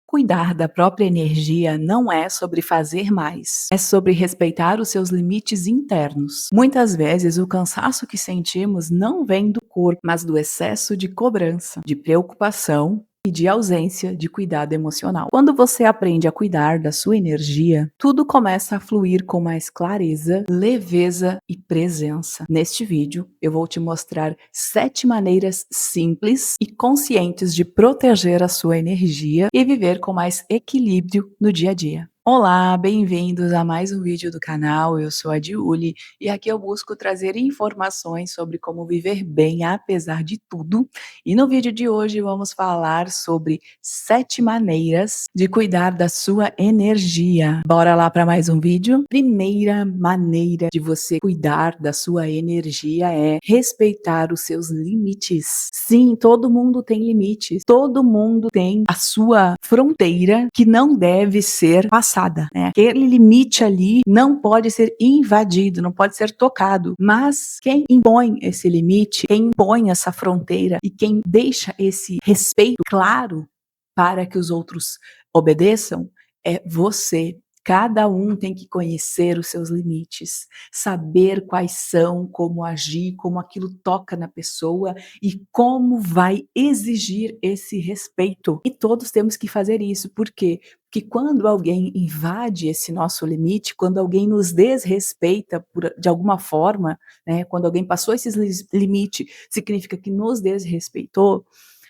Cuidar da própria energia não é sobre fazer mais, é sobre respeitar os seus limites internos. Muitas vezes, o cansaço que sentimos não vem do corpo, mas do excesso de cobrança, de preocupação e de ausência de cuidado emocional. Quando você aprende a cuidar da sua energia, tudo começa a fluir com mais clareza, leveza e presença. Neste vídeo, eu vou te mostrar 7 maneiras simples e conscientes de proteger a sua energia e viver com mais equilíbrio no dia a dia. Olá, bem-vindos a mais um vídeo do canal. Eu sou a Diuli e aqui eu busco trazer informações sobre como viver bem apesar de tudo. E no vídeo de hoje vamos falar sobre 7 maneiras de cuidar da sua energia. Bora lá para mais um vídeo? Primeira maneira de você cuidar da sua energia é respeitar os seus limites. Sim, todo mundo tem limites. Todo mundo tem a sua fronteira que não deve ser passada, né? Aquele limite ali não pode ser invadido, não pode ser tocado. Mas quem impõe esse limite, quem impõe essa fronteira e quem deixa esse respeito claro para que os outros obedeçam é você. Cada um tem que conhecer os seus limites, saber quais são, como agir, como aquilo toca na pessoa e como vai exigir esse respeito. E todos temos que fazer isso. Por quê? Porque quando alguém invade esse nosso limite, quando alguém nos desrespeita de alguma forma, né, quando alguém passou esse limite, significa que nos desrespeitou,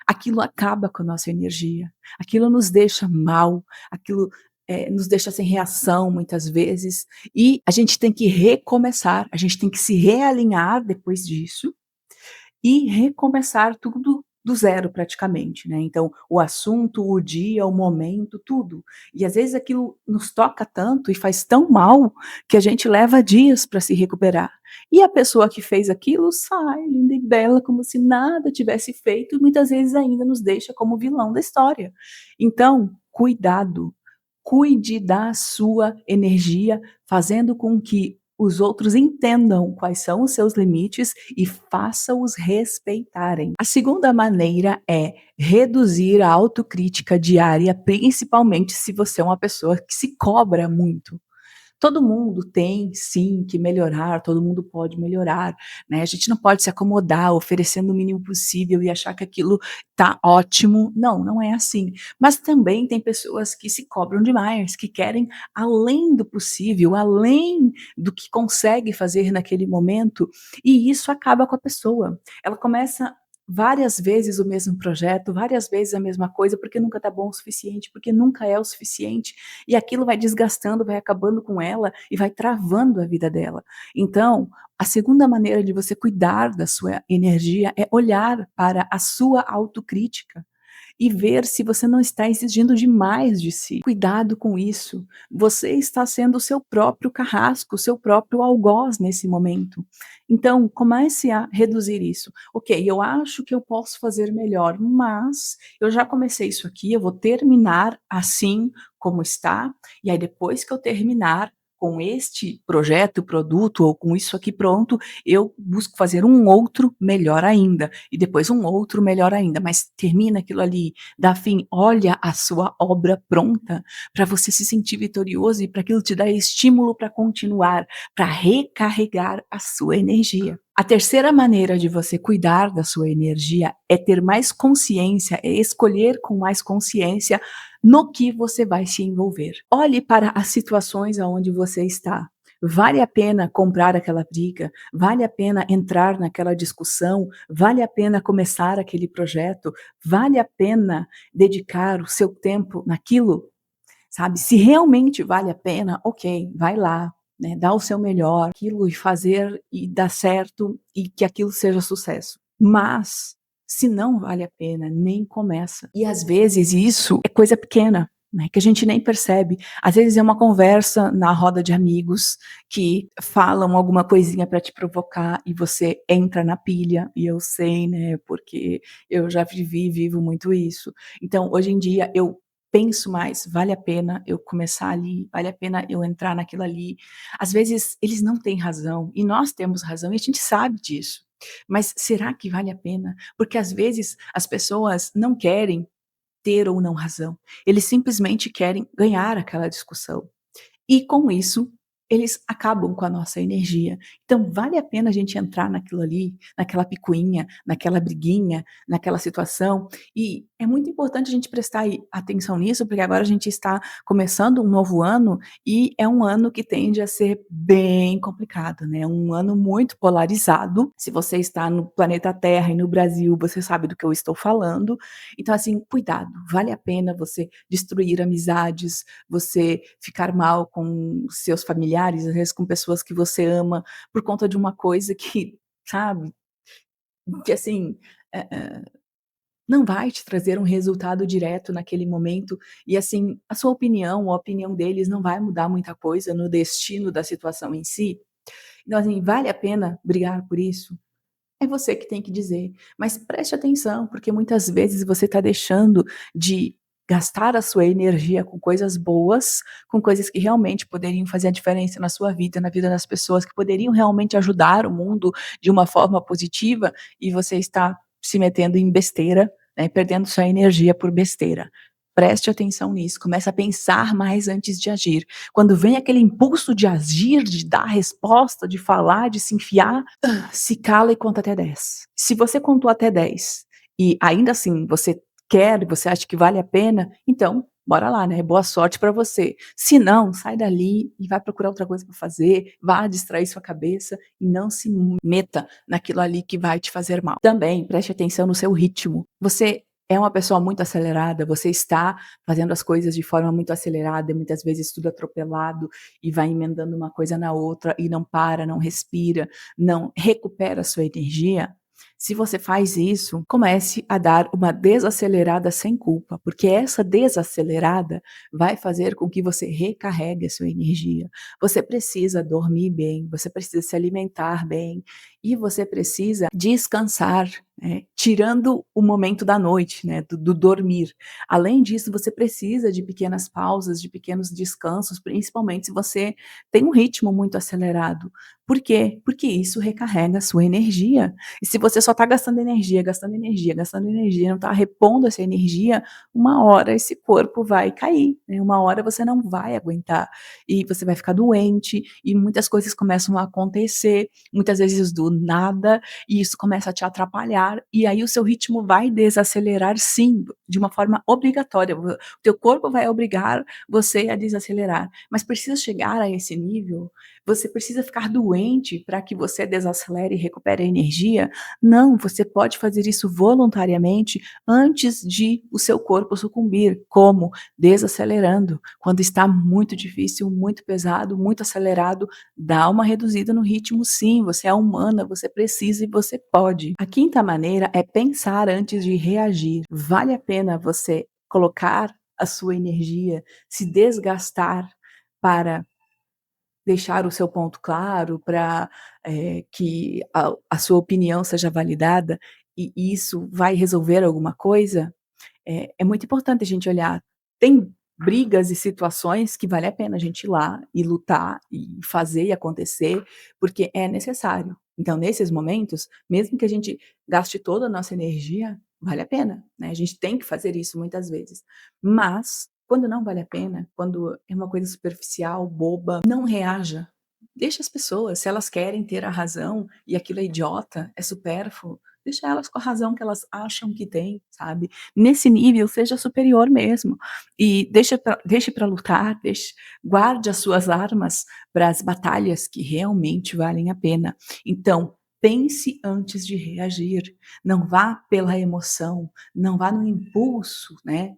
aquilo acaba com a nossa energia, aquilo nos deixa mal, aquilo nos deixa sem reação muitas vezes, e a gente tem que recomeçar, a gente tem que se realinhar depois disso e recomeçar tudo do zero praticamente, né. Então, o assunto, o dia, o momento, tudo. E às vezes aquilo nos toca tanto e faz tão mal, que a gente leva dias para se recuperar. E a pessoa que fez aquilo sai linda e bela como se nada tivesse feito e muitas vezes ainda nos deixa como vilão da história. Então, cuidado, cuide da sua energia, fazendo com que os outros entendam quais são os seus limites e faça-os respeitarem. A segunda maneira é reduzir a autocrítica diária, principalmente se você é uma pessoa que se cobra muito. Todo mundo tem sim que melhorar, todo mundo pode melhorar, né, a gente não pode se acomodar oferecendo o mínimo possível e achar que aquilo tá ótimo, não, não é assim. Mas também tem pessoas que se cobram demais, que querem além do possível, além do que consegue fazer naquele momento, e isso acaba com a pessoa. Ela começa várias vezes o mesmo projeto, várias vezes a mesma coisa, porque nunca tá bom o suficiente, porque nunca é o suficiente, e aquilo vai desgastando, vai acabando com ela e vai travando a vida dela. Então, a segunda maneira de você cuidar da sua energia é olhar para a sua autocrítica e ver se você não está exigindo demais de si. Cuidado com isso. Você está sendo o seu próprio carrasco, o seu próprio algoz nesse momento. Então, comece a reduzir isso. Ok, eu acho que eu posso fazer melhor, mas eu já comecei isso aqui, eu vou terminar assim como está, e aí depois que eu terminar com este projeto, produto ou com isso aqui pronto, eu busco fazer um outro melhor ainda, e depois um outro melhor ainda, mas termina aquilo ali, dá fim, olha a sua obra pronta, para você se sentir vitorioso e para aquilo te dar estímulo para continuar, para recarregar a sua energia. A terceira maneira de você cuidar da sua energia é ter mais consciência, é escolher com mais consciência no que você vai se envolver. Olhe para as situações aonde você está. Vale a pena comprar aquela briga? Vale a pena entrar naquela discussão? Vale a pena começar aquele projeto? Vale a pena dedicar o seu tempo naquilo? Sabe, se realmente vale a pena, ok, vai lá, né, dá o seu melhor, aquilo e fazer e dar certo e que aquilo seja sucesso. Mas, se não vale a pena, nem começa. E às vezes isso é coisa pequena, né, que a gente nem percebe. Às vezes é uma conversa na roda de amigos que falam alguma coisinha para te provocar e você entra na pilha, e eu sei, né, porque eu já vivi e vivo muito isso. Então, hoje em dia eu penso mais, vale a pena eu começar ali, vale a pena eu entrar naquilo ali. Às vezes eles não têm razão e nós temos razão e a gente sabe disso. Mas será que vale a pena? Porque às vezes as pessoas não querem ter ou não razão. Eles simplesmente querem ganhar aquela discussão. E com isso, eles acabam com a nossa energia. Então vale a pena a gente entrar naquilo ali, naquela picuinha, naquela briguinha, naquela situação, e é muito importante a gente prestar atenção nisso, porque agora a gente está começando um novo ano, e é um ano que tende a ser bem complicado, né, um ano muito polarizado. Se você está no planeta Terra e no Brasil, você sabe do que eu estou falando. Então assim, cuidado, vale a pena você destruir amizades, você ficar mal com seus familiares, às vezes com pessoas que você ama, por conta de uma coisa que, sabe, que assim, eh eh, não vai te trazer um resultado direto naquele momento, e assim, a sua opinião, a opinião deles não vai mudar muita coisa no destino da situação em si. Então assim, vale a pena brigar por isso? É você que tem que dizer, mas preste atenção, porque muitas vezes você está deixando de gastar a sua energia com coisas boas, com coisas que realmente poderiam fazer a diferença na sua vida, na vida das pessoas, que poderiam realmente ajudar o mundo de uma forma positiva, e você está se metendo em besteira, né, perdendo sua energia por besteira. Preste atenção nisso, comece a pensar mais antes de agir. Quando vem aquele impulso de agir, de dar resposta, de falar, de se enfiar, se cala e conta até 10. Se você contou até 10 e ainda assim você quer, você acha que vale a pena, então bora lá, né, boa sorte pra você. Se não, sai dali e vai procurar outra coisa pra fazer, vá distrair sua cabeça e não se meta naquilo ali que vai te fazer mal. Também preste atenção no seu ritmo. Você é uma pessoa muito acelerada, você está fazendo as coisas de forma muito acelerada e muitas vezes tudo atropelado e vai emendando uma coisa na outra e não para, não respira, não recupera a sua energia. Se você faz isso, comece a dar uma desacelerada sem culpa, porque essa desacelerada vai fazer com que você recarregue a sua energia. Você precisa dormir bem, você precisa se alimentar bem e você precisa descansar, né, tirando o momento da noite, né, do dormir. Além disso, você precisa de pequenas pausas, de pequenos descansos, principalmente se você tem um ritmo muito acelerado. Por quê? Porque isso recarrega a sua energia. E se você só está gastando energia, gastando energia, gastando energia, não está repondo essa energia, uma hora esse corpo vai cair, né, uma hora você não vai aguentar, e você vai ficar doente, e muitas coisas começam a acontecer, muitas vezes do nada, e isso começa a te atrapalhar, e aí o seu ritmo vai desacelerar sim, de uma forma obrigatória, o teu corpo vai obrigar você a desacelerar, mas precisa chegar a esse nível? Você precisa ficar doente para que você desacelere e recupere a energia? Não, você pode fazer isso voluntariamente antes de o seu corpo sucumbir. Como? Desacelerando. Quando está muito difícil, muito pesado, muito acelerado, dá uma reduzida no ritmo sim, você é humana, você precisa e você pode. A quinta maneira é pensar antes de reagir. Vale a pena você colocar a sua energia, se desgastar para deixar o seu ponto claro, para, que a sua opinião seja validada, e isso vai resolver alguma coisa? É muito importante a gente olhar. Tem brigas e situações que vale a pena a gente ir lá e lutar e fazer e acontecer, porque é necessário. Então, nesses momentos, mesmo que a gente gaste toda a nossa energia, vale a pena, né, a gente tem que fazer isso muitas vezes. Mas, quando não vale a pena, quando é uma coisa superficial, boba, não reaja. Deixa as pessoas, se elas querem ter a razão e aquilo é idiota, é supérfluo, deixa elas com a razão que elas acham que têm, sabe. Nesse nível, seja superior mesmo. E deixe para lutar, guarde as suas armas para as batalhas que realmente valem a pena. Então, pense antes de reagir, não vá pela emoção, não vá no impulso, né,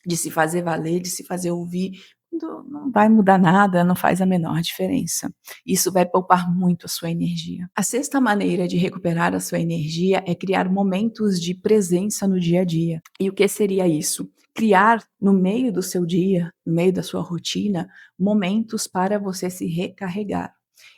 de se fazer valer, de se fazer ouvir, não vai mudar nada, não faz a menor diferença. Isso vai poupar muito a sua energia. A sexta maneira de recuperar a sua energia é criar momentos de presença no dia a dia. E o que seria isso? Criar no meio do seu dia, no meio da sua rotina, momentos para você se recarregar.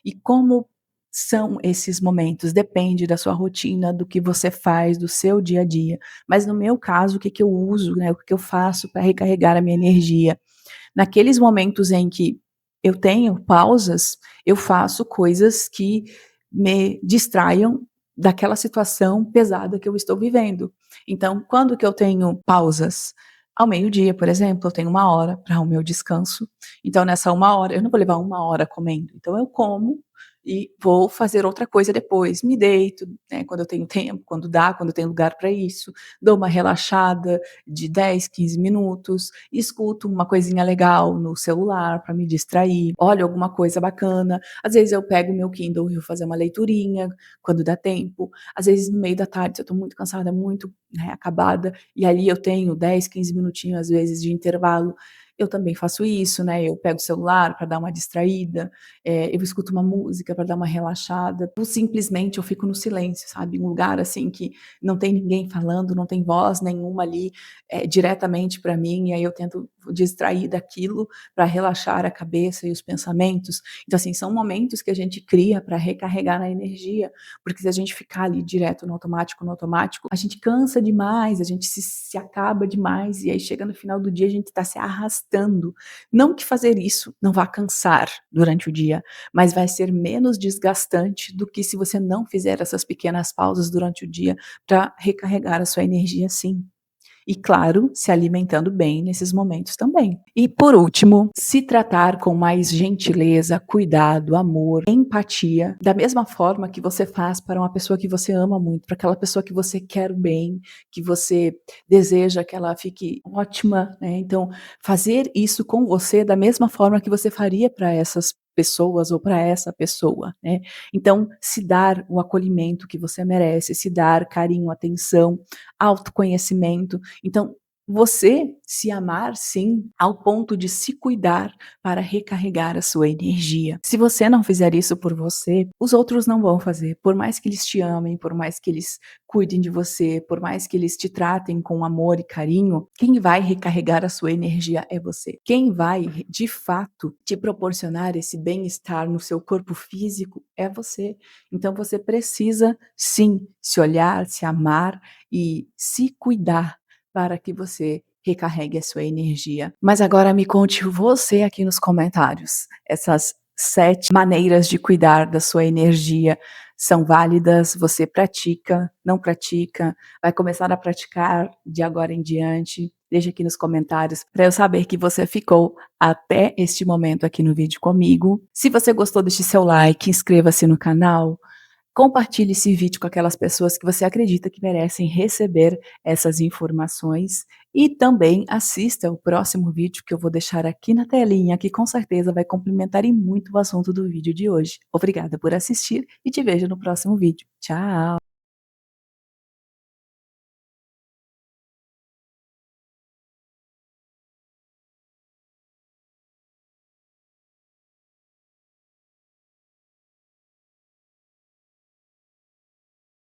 E como são esses momentos? Depende da sua rotina, do que você faz, do seu dia a dia. Mas no meu caso, o que que eu uso, né, o que que eu faço para recarregar a minha energia? Naqueles momentos em que eu tenho pausas, eu faço coisas que me distraiam daquela situação pesada que eu estou vivendo. Então, quando que eu tenho pausas? Ao meio-dia, por exemplo, eu tenho 1 hora para o meu descanso, então nessa 1 hora eu não vou levar 1 hora comendo, então eu como e vou fazer outra coisa depois, me deito, né, quando eu tenho tempo, quando dá, quando tem lugar para isso, dou uma relaxada de 10, 15 minutos, escuto uma coisinha legal no celular para me distrair, olho alguma coisa bacana, às vezes eu pego o meu Kindle e vou fazer uma leiturinha, quando dá tempo, às vezes no meio da tarde se eu estou muito cansada, muito, né, acabada, e ali eu tenho 10, 15 minutinhos, às vezes, de intervalo, eu também faço isso, né, eu pego o celular para dar uma distraída, eu escuto uma música para dar uma relaxada, ou simplesmente eu fico no silêncio, sabe, um lugar, assim, que não tem ninguém falando, não tem voz nenhuma ali, diretamente para mim, e aí eu tento distrair daquilo para relaxar a cabeça e os pensamentos. Então, assim, são momentos que a gente cria para recarregar a energia, porque se a gente ficar ali direto no automático, a gente cansa demais, a gente se acaba demais, e aí chega no final do dia a gente está se arrastando. Não que fazer isso não vá cansar durante o dia, mas vai ser menos desgastante do que se você não fizer essas pequenas pausas durante o dia para recarregar a sua energia, sim. E claro, se alimentando bem nesses momentos também. E por último, se tratar com mais gentileza, cuidado, amor, empatia, da mesma forma que você faz para uma pessoa que você ama muito, para aquela pessoa que você quer o bem, que você deseja que ela fique ótima, né, então fazer isso com você da mesma forma que você faria para essas pessoas ou para essa pessoa, né. Então, se dar o acolhimento que você merece, se dar carinho, atenção, autoconhecimento, então, você se amar sim, ao ponto de se cuidar para recarregar a sua energia. Se você não fizer isso por você, os outros não vão fazer. Por mais que eles te amem, por mais que eles cuidem de você, por mais que eles te tratem com amor e carinho, quem vai recarregar a sua energia é você. Quem vai, de fato, te proporcionar esse bem-estar no seu corpo físico é você. Então você precisa sim se olhar, se amar e se cuidar para que você recarregue a sua energia. Mas agora me conte você aqui nos comentários, essas 7 maneiras de cuidar da sua energia são válidas? Você pratica, não pratica, vai começar a praticar de agora em diante? Deixa aqui nos comentários para eu saber que você ficou até este momento aqui no vídeo comigo. Se você gostou, deixe seu like, inscreva-se no canal. Compartilhe esse vídeo com aquelas pessoas que você acredita que merecem receber essas informações e também assista o próximo vídeo que eu vou deixar aqui na telinha, que com certeza vai complementar e muito o assunto do vídeo de hoje. Obrigada por assistir e te vejo no próximo vídeo. Tchau!